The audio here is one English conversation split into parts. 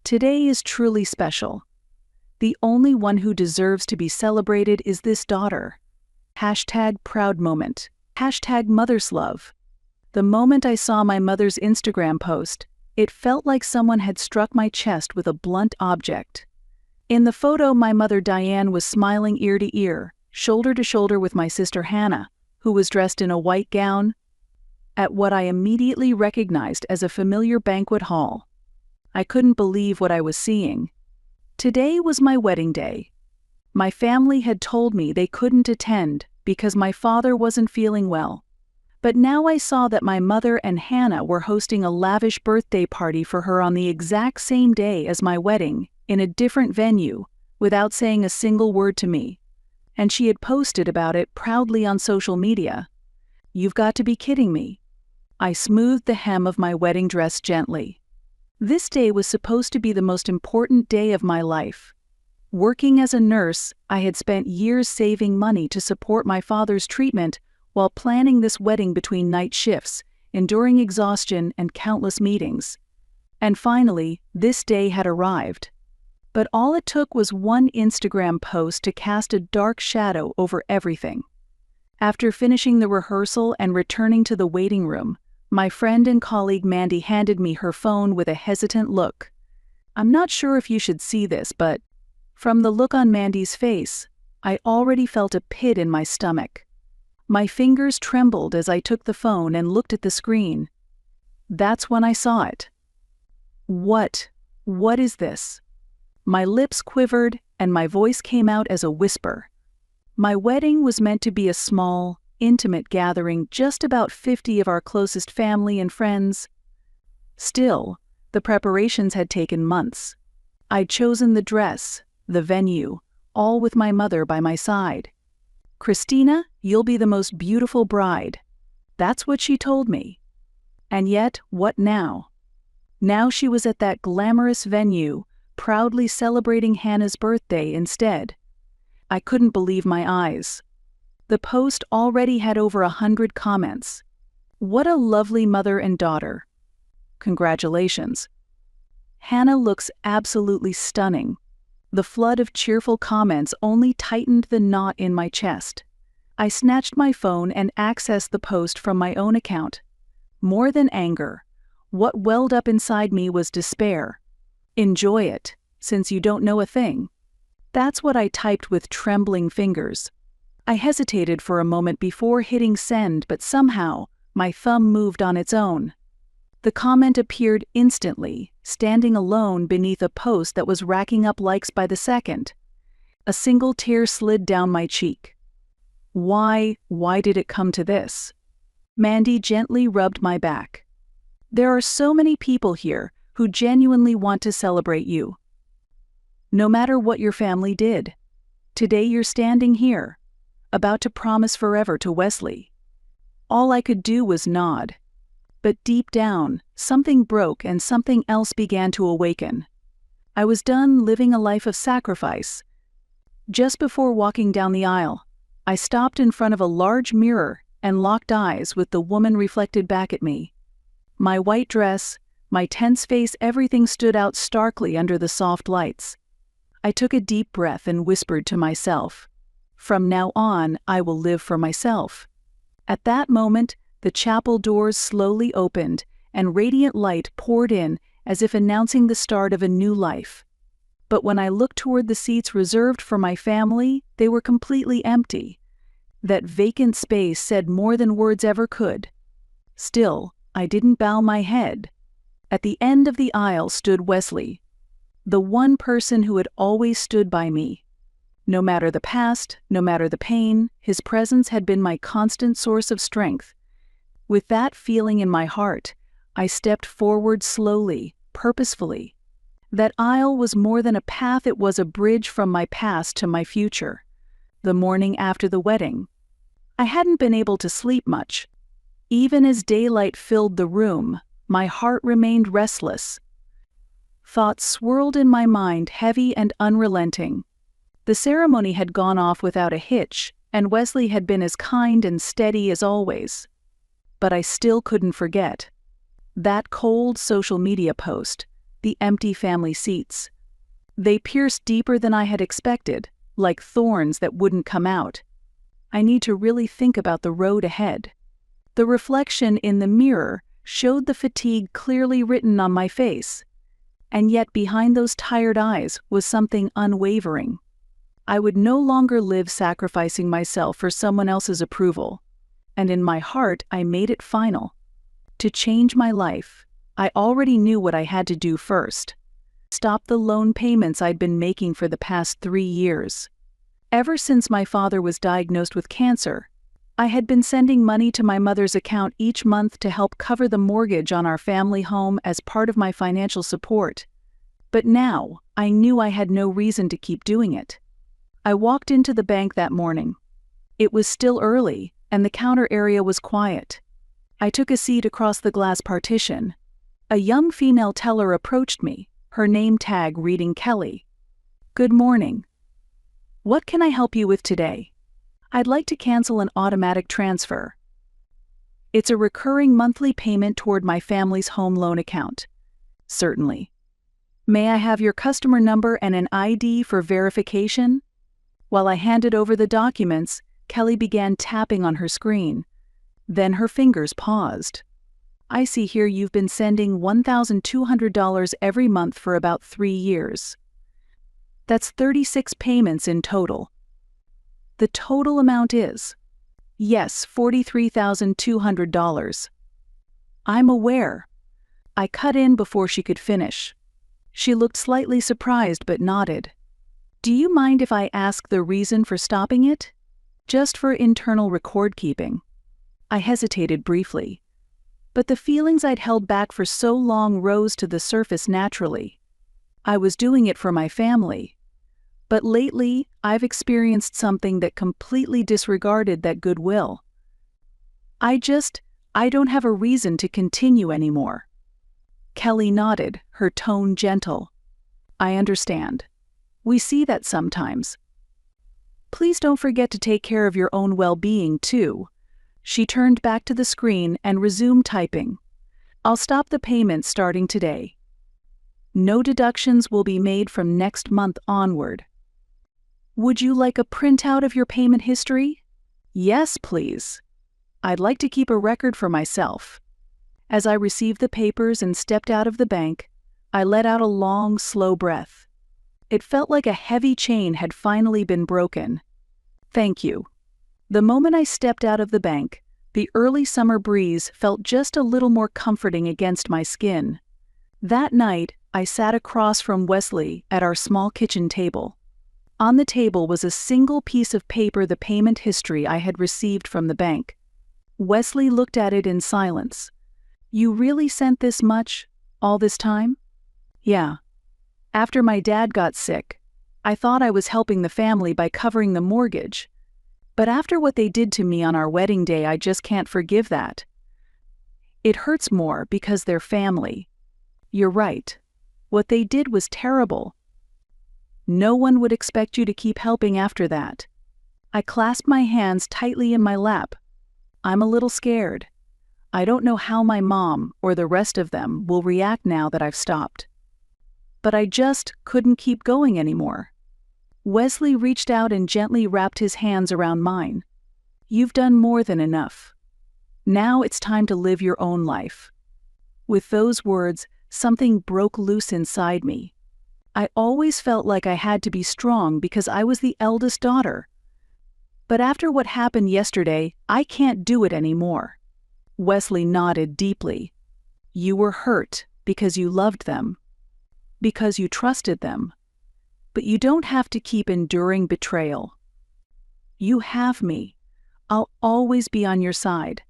Today is truly special. The only one who deserves to be celebrated is this daughter. Hashtag proud moment. Hashtag mother's love. The moment I saw my mother's Instagram post, it felt like someone had struck my chest with a blunt object. In the photo, my mother Diane was smiling ear to ear, shoulder to shoulder with my sister Hannah, who was dressed in a white gown, at what I immediately recognized as a familiar banquet hall. I couldn't believe what I was seeing. Today was my wedding day. My family had told me they couldn't attend because my father wasn't feeling well. But now I saw that my mother and Hannah were hosting a lavish birthday party for her on the exact same day as my wedding, in a different venue, without saying a single word to me. And she had posted about it proudly on social media. You've got to be kidding me. I smoothed the hem of my wedding dress gently. This day was supposed to be the most important day of my life. Working as a nurse, I had spent years saving money to support my father's treatment while planning this wedding between night shifts, enduring exhaustion and countless meetings. And finally, this day had arrived. But all it took was one Instagram post to cast a dark shadow over everything. After finishing the rehearsal and returning to the waiting room, my friend and colleague Mandy handed me her phone with a hesitant look. I'm not sure if you should see this, but from the look on Mandy's face, I already felt a pit in my stomach. My fingers trembled as I took the phone and looked at the screen. That's when I saw it. What is this? My lips quivered and my voice came out as a whisper. My wedding was meant to be a small, intimate gathering, just about 50 of our closest family and friends. Still, the preparations had taken months. I'd chosen the dress, the venue, all with my mother by my side. Christina, you'll be the most beautiful bride. That's what she told me. And yet, what now? Now she was at that glamorous venue, proudly celebrating Hannah's birthday instead. I couldn't believe my eyes. The post already had over 100 comments. What a lovely mother and daughter. Congratulations. Hannah looks absolutely stunning. The flood of cheerful comments only tightened the knot in my chest. I snatched my phone and accessed the post from my own account. More than anger, what welled up inside me was despair. Enjoy it, since you don't know a thing. That's what I typed with trembling fingers. I hesitated for a moment before hitting send, but somehow, my thumb moved on its own. The comment appeared instantly, standing alone beneath a post that was racking up likes by the second. A single tear slid down my cheek. Why did it come to this? Mandy gently rubbed my back. There are so many people here who genuinely want to celebrate you. No matter what your family did, today you're standing here, about to promise forever to Wesley. All I could do was nod. But deep down, something broke and something else began to awaken. I was done living a life of sacrifice. Just before walking down the aisle, I stopped in front of a large mirror and locked eyes with the woman reflected back at me. My white dress, my tense face, everything stood out starkly under the soft lights. I took a deep breath and whispered to myself, "From now on, I will live for myself." At that moment, the chapel doors slowly opened, and radiant light poured in as if announcing the start of a new life. But when I looked toward the seats reserved for my family, they were completely empty. That vacant space said more than words ever could. Still, I didn't bow my head. At the end of the aisle stood Wesley, the one person who had always stood by me. No matter the past, no matter the pain, his presence had been my constant source of strength. With that feeling in my heart, I stepped forward slowly, purposefully. That aisle was more than a path, it was a bridge from my past to my future. The morning after the wedding, I hadn't been able to sleep much. Even as daylight filled the room, my heart remained restless. Thoughts swirled in my mind, heavy and unrelenting. The ceremony had gone off without a hitch, and Wesley had been as kind and steady as always. But I still couldn't forget that cold social media post, the empty family seats. They pierced deeper than I had expected, like thorns that wouldn't come out. I need to really think about the road ahead. The reflection in the mirror showed the fatigue clearly written on my face, and yet behind those tired eyes was something unwavering. I would no longer live sacrificing myself for someone else's approval, and in my heart I made it final. To change my life, I already knew what I had to do first. Stop the loan payments I'd been making for the past 3 years. Ever since my father was diagnosed with cancer, I had been sending money to my mother's account each month to help cover the mortgage on our family home as part of my financial support. But now, I knew I had no reason to keep doing it. I walked into the bank that morning. It was still early, and the counter area was quiet. I took a seat across the glass partition. A young female teller approached me, her name tag reading Kelly. "Good morning. What can I help you with today? I'd like to cancel an automatic transfer. It's a recurring monthly payment toward my family's home loan account." "Certainly. May I have your customer number and an ID for verification?" While I handed over the documents, Kelly began tapping on her screen. Then her fingers paused. "I see here you've been sending $1,200 every month for about 3 years. That's 36 payments in total." "The total amount is?" "Yes, $43,200. "I'm aware." I cut in before she could finish. She looked slightly surprised but nodded. "Do you mind if I ask the reason for stopping it?" "Just for internal record keeping." I hesitated briefly, but the feelings I'd held back for so long rose to the surface naturally. I was doing it for my family, but lately I've experienced something that completely disregarded that goodwill. I don't have a reason to continue anymore." Kelly nodded, her tone gentle. "I understand. We see that sometimes. Please don't forget to take care of your own well-being, too." She turned back to the screen and resumed typing. "I'll stop the payments starting today. No deductions will be made from next month onward. Would you like a printout of your payment history?" "Yes, please. I'd like to keep a record for myself." As I received the papers and stepped out of the bank, I let out a long, slow breath. It felt like a heavy chain had finally been broken. "Thank you." The moment I stepped out of the bank, the early summer breeze felt just a little more comforting against my skin. That night, I sat across from Wesley at our small kitchen table. On the table was a single piece of paper, the payment history I had received from the bank. Wesley looked at it in silence. "You really sent this much, all this time?" "Yeah. After my dad got sick, I thought I was helping the family by covering the mortgage. But after what they did to me on our wedding day, I just can't forgive that. It hurts more because they're family. You're right. What they did was terrible. No one would expect you to keep helping after that." I clasped my hands tightly in my lap. "I'm a little scared. I don't know how my mom or the rest of them will react now that I've stopped. But I just couldn't keep going anymore." Wesley reached out and gently wrapped his hands around mine. "You've done more than enough. Now it's time to live your own life." With those words, something broke loose inside me. I always felt like I had to be strong because I was the eldest daughter. But after what happened yesterday, I can't do it anymore. Wesley nodded deeply. "You were hurt because you loved them, because you trusted them. But you don't have to keep enduring betrayal. You have me. I'll always be on your side."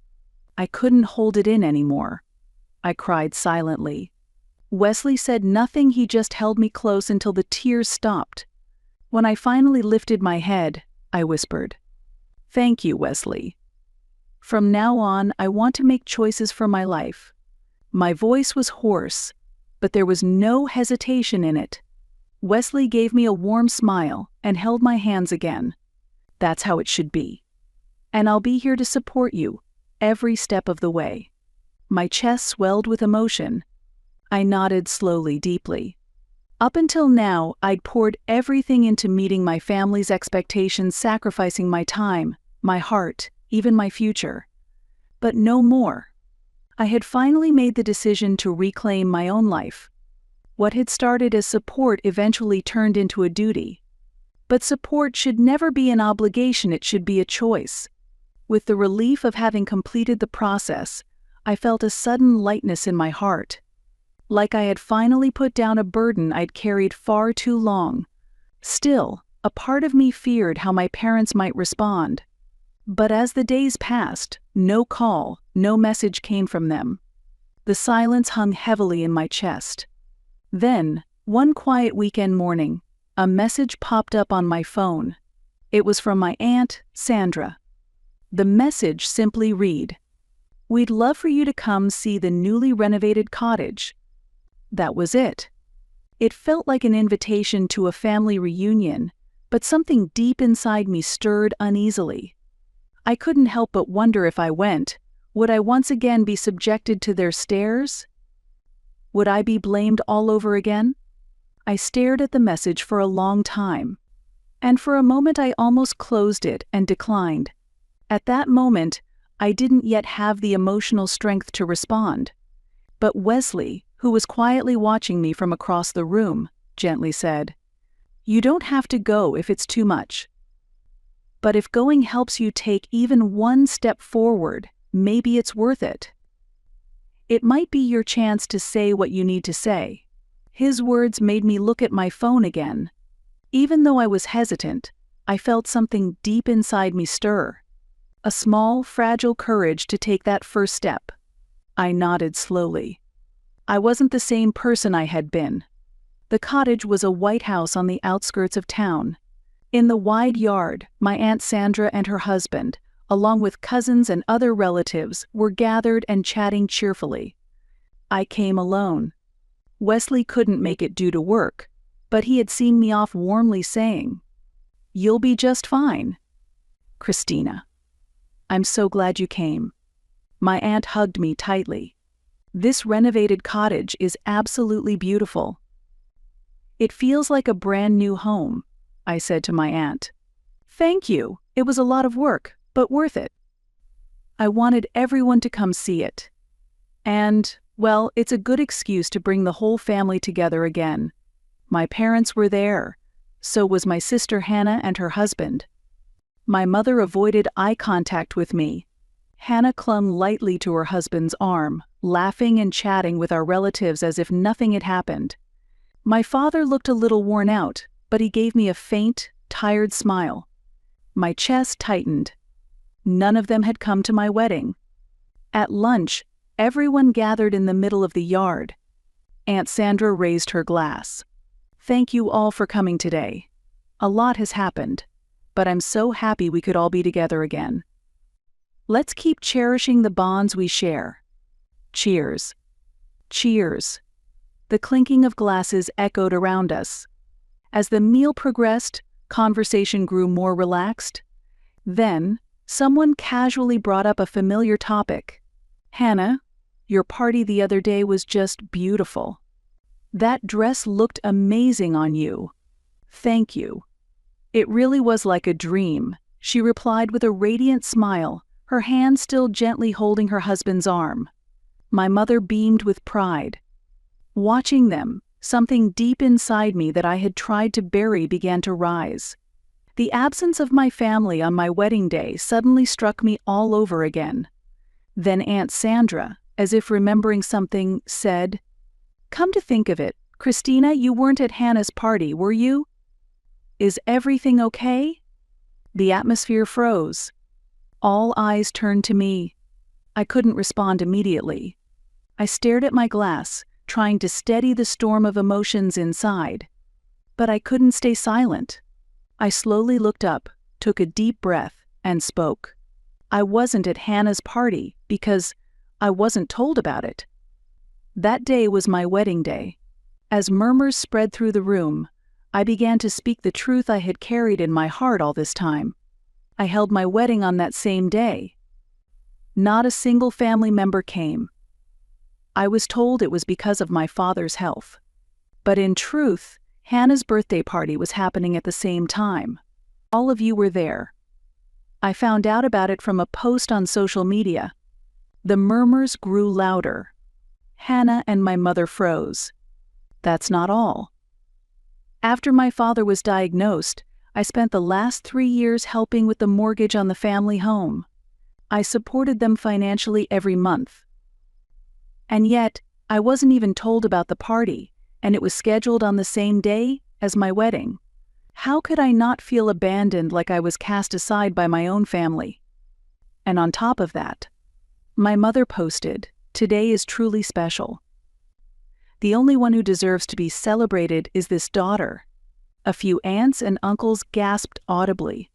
I couldn't hold it in anymore. I cried silently. Wesley said nothing, he just held me close until the tears stopped. When I finally lifted my head, I whispered, "Thank you, Wesley. From now on, I want to make choices for my life." My voice was hoarse, but there was no hesitation in it. Wesley gave me a warm smile and held my hands again. "That's how it should be. And I'll be here to support you every step of the way." My chest swelled with emotion. I nodded slowly, deeply. Up until now, I'd poured everything into meeting my family's expectations, sacrificing my time, my heart, even my future. But no more. I had finally made the decision to reclaim my own life. What had started as support eventually turned into a duty. But support should never be an obligation, it should be a choice. With the relief of having completed the process, I felt a sudden lightness in my heart. Like I had finally put down a burden I'd carried far too long. Still, a part of me feared how my parents might respond. But as the days passed, no call, no message came from them. The silence hung heavily in my chest. Then, one quiet weekend morning, a message popped up on my phone. It was from my Aunt, Sandra. The message simply read, "We'd love for you to come see the newly renovated cottage." That was it. It felt like an invitation to a family reunion, but something deep inside me stirred uneasily. I couldn't help but wonder if I went, would I once again be subjected to their stares? Would I be blamed all over again? I stared at the message for a long time, and for a moment I almost closed it and declined. At that moment, I didn't yet have the emotional strength to respond. But Wesley, who was quietly watching me from across the room, gently said, "You don't have to go if it's too much. But if going helps you take even one step forward, maybe it's worth it. It might be your chance to say what you need to say." His words made me look at my phone again. Even though I was hesitant, I felt something deep inside me stir. A small, fragile courage to take that first step. I nodded slowly. I wasn't the same person I had been. The cottage was a white house on the outskirts of town. In the wide yard, my Aunt Sandra and her husband, along with cousins and other relatives, were gathered and chatting cheerfully. I came alone. Wesley couldn't make it due to work, but he had seen me off warmly saying, "You'll be just fine." "Christina, I'm so glad you came." My aunt hugged me tightly. "This renovated cottage is absolutely beautiful." "It feels like a brand new home," I said to my aunt. "Thank you. It was a lot of work, but worth it. I wanted everyone to come see it. And, well, it's a good excuse to bring the whole family together again. My parents were there. So was my sister Hannah and her husband." My mother avoided eye contact with me. Hannah clung lightly to her husband's arm, laughing and chatting with our relatives as if nothing had happened. My father looked a little worn out, but he gave me a faint, tired smile. My chest tightened. None of them had come to my wedding. At lunch, everyone gathered in the middle of the yard. Aunt Sandra raised her glass. "Thank you all for coming today. A lot has happened, but I'm so happy we could all be together again. Let's keep cherishing the bonds we share. Cheers." Cheers. The clinking of glasses echoed around us. As the meal progressed, conversation grew more relaxed. Then, someone casually brought up a familiar topic. "Hannah, your party the other day was just beautiful. That dress looked amazing on you. Thank you." "It really was like a dream," she replied with a radiant smile, her hand still gently holding her husband's arm. My mother beamed with pride. Watching them, something deep inside me that I had tried to bury began to rise. The absence of my family on my wedding day suddenly struck me all over again. Then Aunt Sandra, as if remembering something, said, "Come to think of it, Christina, you weren't at Hannah's party, were you? Is everything okay?" The atmosphere froze. All eyes turned to me. I couldn't respond immediately. I stared at my glass, trying to steady the storm of emotions inside. But I couldn't stay silent. I slowly looked up, took a deep breath, and spoke. I wasn't at Hannah's party because I wasn't told about it. That day was my wedding day. As murmurs spread through the room, I began to speak the truth I had carried in my heart all this time. I held my wedding on that same day. Not a single family member came. I was told it was because of my father's health. But in truth, Hannah's birthday party was happening at the same time. All of you were there. I found out about it from a post on social media. The murmurs grew louder. Hannah and my mother froze. That's not all. After my father was diagnosed, I spent the last 3 years helping with the mortgage on the family home. I supported them financially every month. And yet, I wasn't even told about the party, and it was scheduled on the same day as my wedding. How could I not feel abandoned like I was cast aside by my own family? And on top of that, my mother posted, "Today is truly special. The only one who deserves to be celebrated is this daughter." A few aunts and uncles gasped audibly.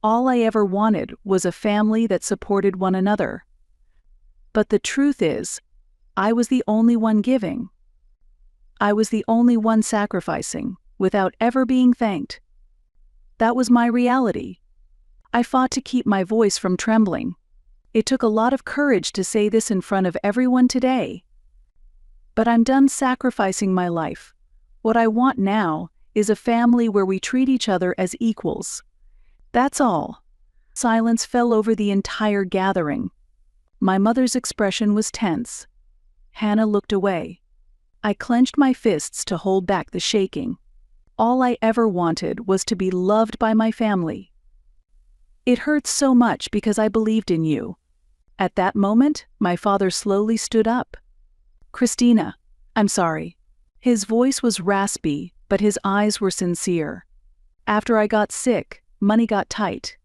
All I ever wanted was a family that supported one another. But the truth is, I was the only one giving. I was the only one sacrificing, without ever being thanked. That was my reality. I fought to keep my voice from trembling. It took a lot of courage to say this in front of everyone today. But I'm done sacrificing my life. What I want now is a family where we treat each other as equals. That's all. Silence fell over the entire gathering. My mother's expression was tense. Hannah looked away. I clenched my fists to hold back the shaking. All I ever wanted was to be loved by my family. It hurts so much because I believed in you. At that moment, my father slowly stood up. "Christina, I'm sorry." His voice was raspy, but his eyes were sincere. "After I got sick, money got tight.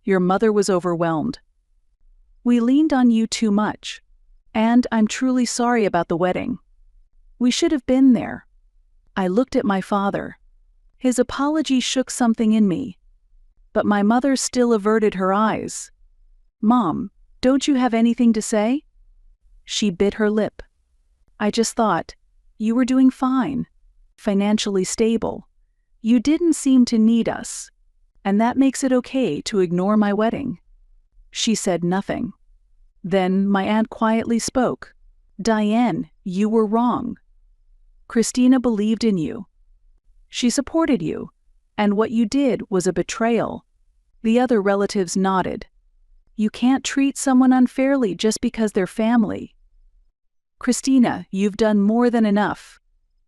Your mother was overwhelmed. We leaned on you too much. And I'm truly sorry about the wedding. We should have been there." I looked at my father. His apology shook something in me. But my mother still averted her eyes. "Mom, don't you have anything to say?" She bit her lip. "I just thought, you were doing fine, financially stable. You didn't seem to need us, and that makes it okay to ignore my wedding." She said nothing. Then my aunt quietly spoke. "Diane, you were wrong. Christina believed in you. She supported you, and what you did was a betrayal." The other relatives nodded. "You can't treat someone unfairly just because they're family." "Christina, you've done more than enough."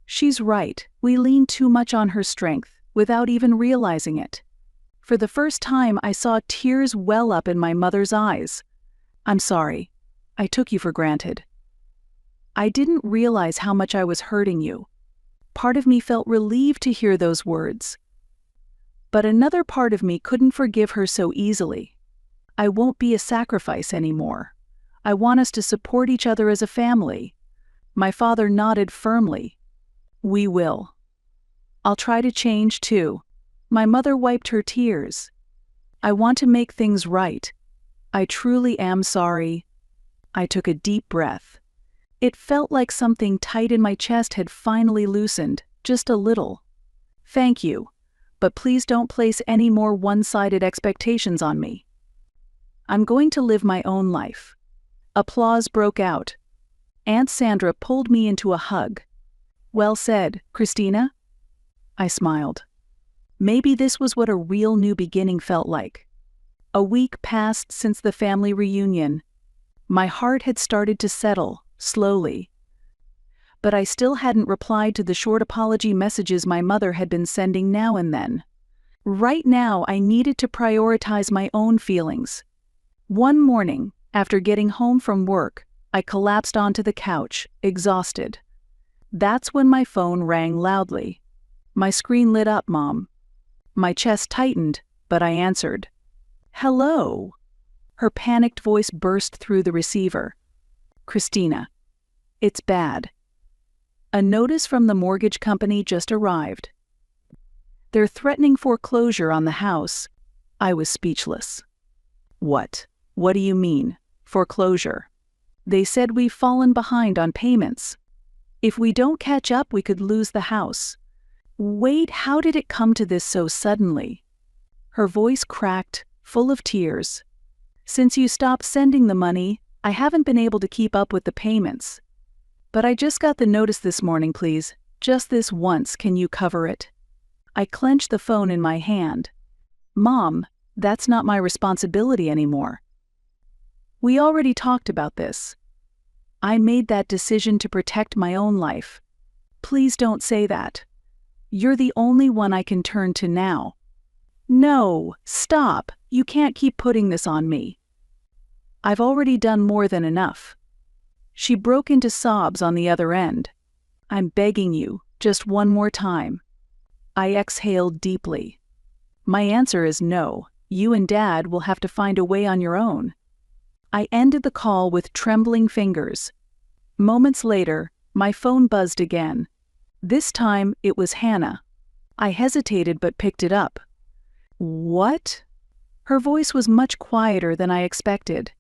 She's right. We lean too much on her strength, without even realizing it. For the first time, I saw tears well up in my mother's eyes. "I'm sorry. I took you for granted. I didn't realize how much I was hurting you." Part of me felt relieved to hear those words. But another part of me couldn't forgive her so easily. I won't be a sacrifice anymore. I want us to support each other as a family. My father nodded firmly. "We will. I'll try to change too." My mother wiped her tears. "I want to make things right. I truly am sorry." I took a deep breath. It felt like something tight in my chest had finally loosened, just a little. "Thank you, but please don't place any more one-sided expectations on me. I'm going to live my own life." Applause broke out. Aunt Sandra pulled me into a hug. "Well said, Christina." I smiled. Maybe this was what a real new beginning felt like. A week passed since the family reunion. My heart had started to settle, slowly. But I still hadn't replied to the short apology messages my mother had been sending now and then. Right now, I needed to prioritize my own feelings. One morning, after getting home from work, I collapsed onto the couch, exhausted. That's when my phone rang loudly. My screen lit up, Mom. My chest tightened, but I answered. "Hello." Her panicked voice burst through the receiver. "Christina, it's bad. A notice from the mortgage company just arrived. They're threatening foreclosure on the house." I was speechless. "What? What do you mean, foreclosure?" "They said we've fallen behind on payments. If we don't catch up, we could lose the house." "Wait, how did it come to this so suddenly?" Her voice cracked, full of tears. "Since you stopped sending the money, I haven't been able to keep up with the payments. But I just got the notice this morning, please. Just this once, can you cover it? I clenched the phone in my hand. Mom, that's not my responsibility anymore. We already talked about this. I made that decision to protect my own life. Please don't say that. You're the only one I can turn to now. No, stop. You can't keep putting this on me. I've already done more than enough. She broke into sobs on the other end. I'm begging you, just one more time. I exhaled deeply. My answer is no. You and Dad will have to find a way on your own. I ended the call with trembling fingers. Moments later, my phone buzzed again. This time, it was Hannah. I hesitated but picked it up. What? Her voice was much quieter than I expected.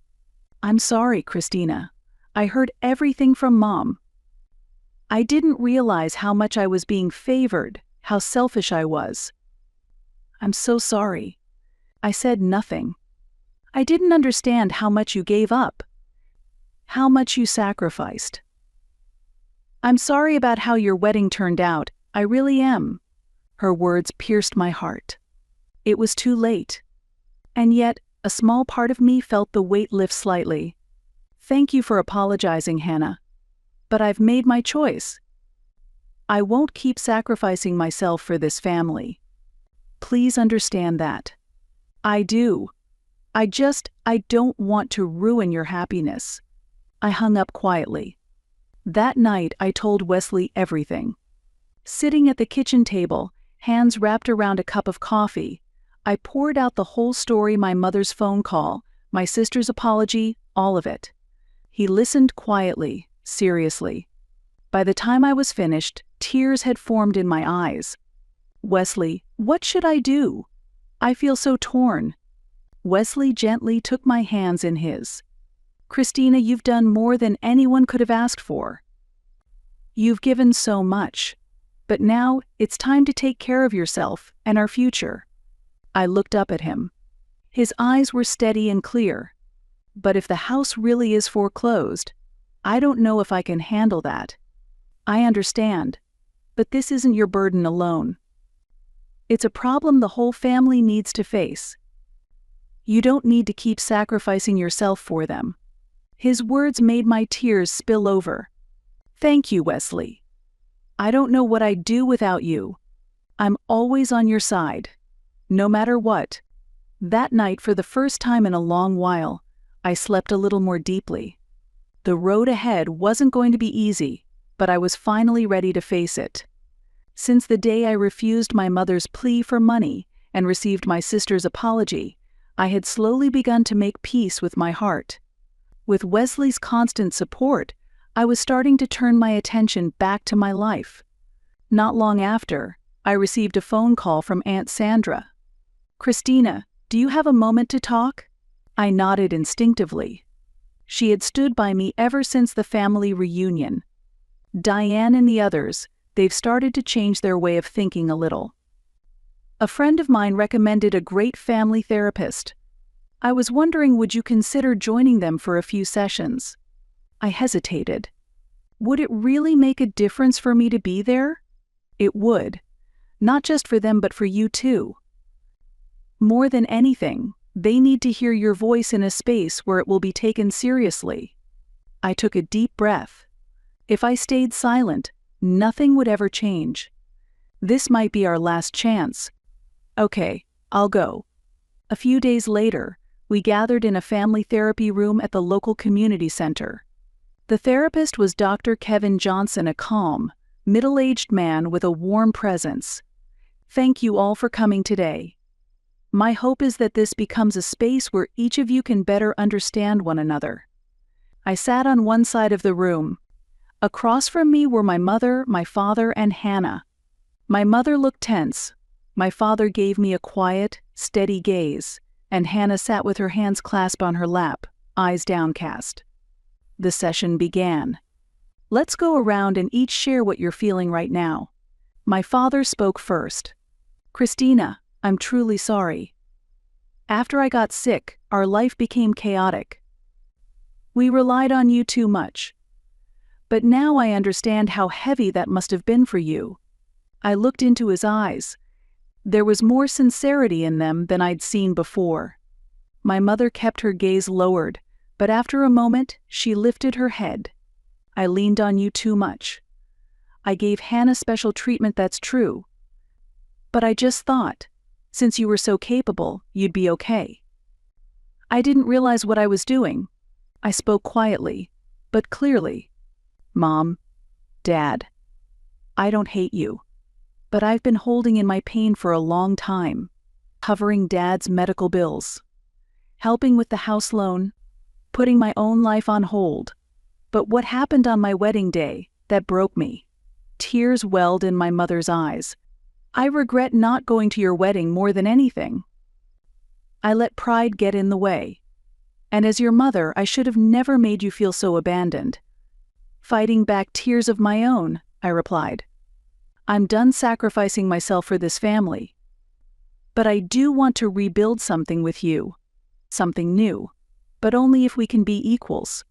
I'm sorry, Christina. I heard everything from Mom. I didn't realize how much I was being favored, how selfish I was. I'm so sorry. I said nothing. I didn't understand how much you gave up, how much you sacrificed. I'm sorry about how your wedding turned out, I really am. Her words pierced my heart. It was too late. And yet, a small part of me felt the weight lift slightly. Thank you for apologizing, Hannah. But I've made my choice. I won't keep sacrificing myself for this family. Please understand that. I do. I don't want to ruin your happiness. I hung up quietly. That night, I told Wesley everything. Sitting at the kitchen table, hands wrapped around a cup of coffee, I poured out the whole story: my mother's phone call, my sister's apology, all of it. He listened quietly, seriously. By the time I was finished, tears had formed in my eyes. Wesley, what should I do? I feel so torn. Wesley gently took my hands in his. Christina, you've done more than anyone could have asked for. You've given so much. But now, it's time to take care of yourself and our future. I looked up at him. His eyes were steady and clear. But if the house really is foreclosed, I don't know if I can handle that. I understand. But this isn't your burden alone. It's a problem the whole family needs to face. You don't need to keep sacrificing yourself for them. His words made my tears spill over. Thank you, Wesley. I don't know what I'd do without you. I'm always on your side. No matter what. That night, for the first time in a long while, I slept a little more deeply. The road ahead wasn't going to be easy, but I was finally ready to face it. Since the day I refused my mother's plea for money and received my sister's apology, I had slowly begun to make peace with my heart. With Wesley's constant support, I was starting to turn my attention back to my life. Not long after, I received a phone call from Aunt Sandra. Christina, do you have a moment to talk? I nodded instinctively. She had stood by me ever since the family reunion. Diane and the others, they've started to change their way of thinking a little. A friend of mine recommended a great family therapist. I was wondering, would you consider joining them for a few sessions? I hesitated. Would it really make a difference for me to be there? It would. Not just for them, but for you too. More than anything, they need to hear your voice in a space where it will be taken seriously. I took a deep breath. If I stayed silent, nothing would ever change. This might be our last chance. Okay, I'll go. A few days later, we gathered in a family therapy room at the local community center. The therapist was Dr. Kevin Johnson, a calm, middle-aged man with a warm presence. Thank you all for coming today. My hope is that this becomes a space where each of you can better understand one another. I sat on one side of the room. Across from me were my mother, my father, and Hannah. My mother looked tense. My father gave me a quiet, steady gaze, and Hannah sat with her hands clasped on her lap, eyes downcast. The session began. Let's go around and each share what you're feeling right now. My father spoke first. Christina, I'm truly sorry. After I got sick, our life became chaotic. We relied on you too much. But now I understand how heavy that must have been for you." I looked into his eyes. There was more sincerity in them than I'd seen before. My mother kept her gaze lowered, but after a moment, she lifted her head. "I leaned on you too much. I gave Hannah special treatment, that's true. But I just thought, since you were so capable, you'd be okay." I didn't realize what I was doing. I spoke quietly, but clearly. "Mom, Dad, I don't hate you, but I've been holding in my pain for a long time, covering Dad's medical bills, helping with the house loan, putting my own life on hold. But what happened on my wedding day, that broke me." Tears welled in my mother's eyes. "I regret not going to your wedding more than anything. I let pride get in the way. And as your mother, I should have never made you feel so abandoned." Fighting back tears of my own, I replied, "I'm done sacrificing myself for this family. But I do want to rebuild something with you. Something new. But only if we can be equals."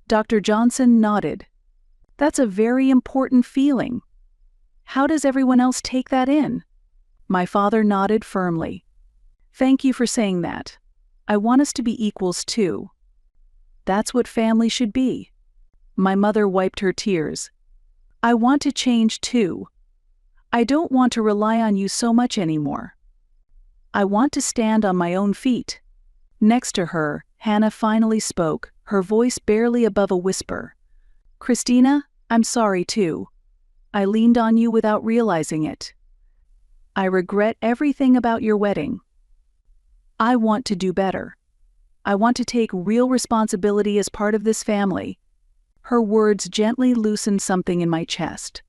Dr. Johnson nodded. "That's a very important feeling. How does everyone else take that in?" My father nodded firmly. "Thank you for saying that. I want us to be equals too. That's what family should be." My mother wiped her tears. "I want to change too. I don't want to rely on you so much anymore. I want to stand on my own feet." Next to her, Hannah finally spoke, her voice barely above a whisper. "Christina, I'm sorry too. I leaned on you without realizing it. I regret everything about your wedding. I want to do better. I want to take real responsibility as part of this family." Her words gently loosened something in my chest.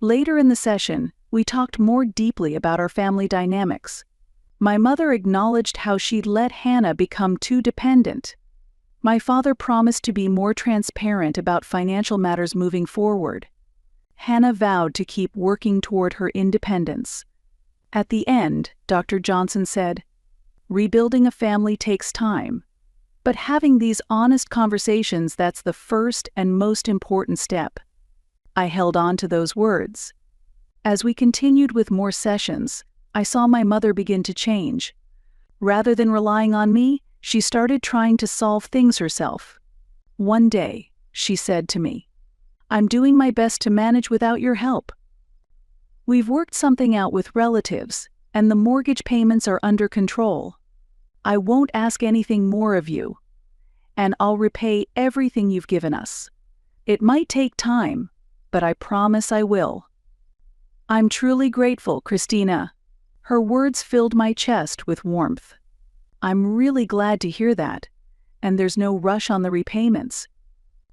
Later in the session, we talked more deeply about our family dynamics. My mother acknowledged how she'd let Hannah become too dependent. My father promised to be more transparent about financial matters moving forward. Hannah vowed to keep working toward her independence. At the end, Dr. Johnson said, "Rebuilding a family takes time, but having these honest conversations, that's the first and most important step." I held on to those words. As we continued with more sessions, I saw my mother begin to change. Rather than relying on me, she started trying to solve things herself. One day, she said to me, "I'm doing my best to manage without your help. We've worked something out with relatives, and the mortgage payments are under control. I won't ask anything more of you, and I'll repay everything you've given us. It might take time, but I promise I will." "I'm truly grateful, Christina." Her words filled my chest with warmth. "I'm really glad to hear that, and there's no rush on the repayments.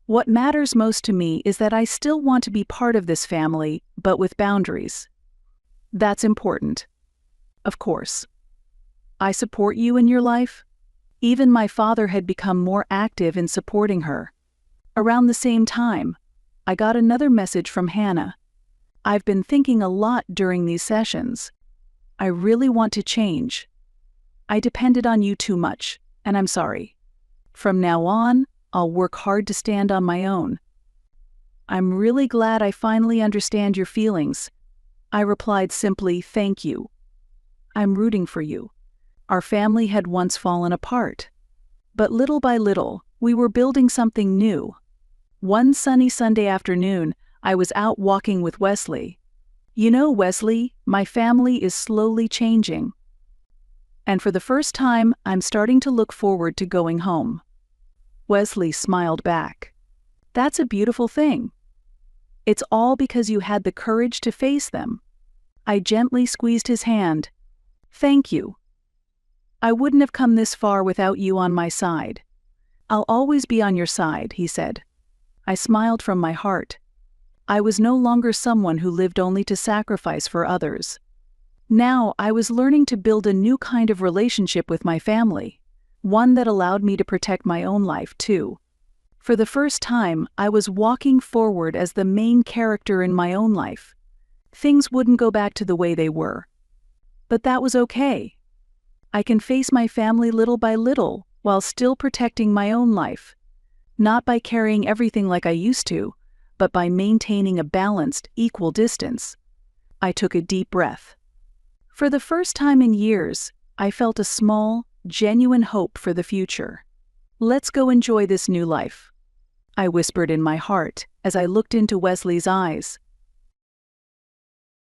What matters most to me is that I still want to be part of this family, but with boundaries. That's important. Of course. I support you in your life." Even my father had become more active in supporting her. Around the same time, I got another message from Hannah. "I've been thinking a lot during these sessions. I really want to change. I depended on you too much, and I'm sorry. From now on, I'll work hard to stand on my own." "I'm really glad I finally understand your feelings." I replied simply, "Thank you. I'm rooting for you." Our family had once fallen apart. But little by little, we were building something new. One sunny Sunday afternoon, I was out walking with Wesley. "You know, Wesley, my family is slowly changing. And for the first time, I'm starting to look forward to going home." Wesley smiled back. "That's a beautiful thing. It's all because you had the courage to face them." I gently squeezed his hand. "Thank you. I wouldn't have come this far without you on my side." "I'll always be on your side," he said. I smiled from my heart. I was no longer someone who lived only to sacrifice for others. Now I was learning to build a new kind of relationship with my family, one that allowed me to protect my own life too. For the first time, I was walking forward as the main character in my own life. Things wouldn't go back to the way they were. But that was okay. I can face my family little by little while still protecting my own life. Not by carrying everything like I used to, but by maintaining a balanced, equal distance. I took a deep breath. For the first time in years, I felt a small, genuine hope for the future. "Let's go enjoy this new life," I whispered in my heart as I looked into Wesley's eyes,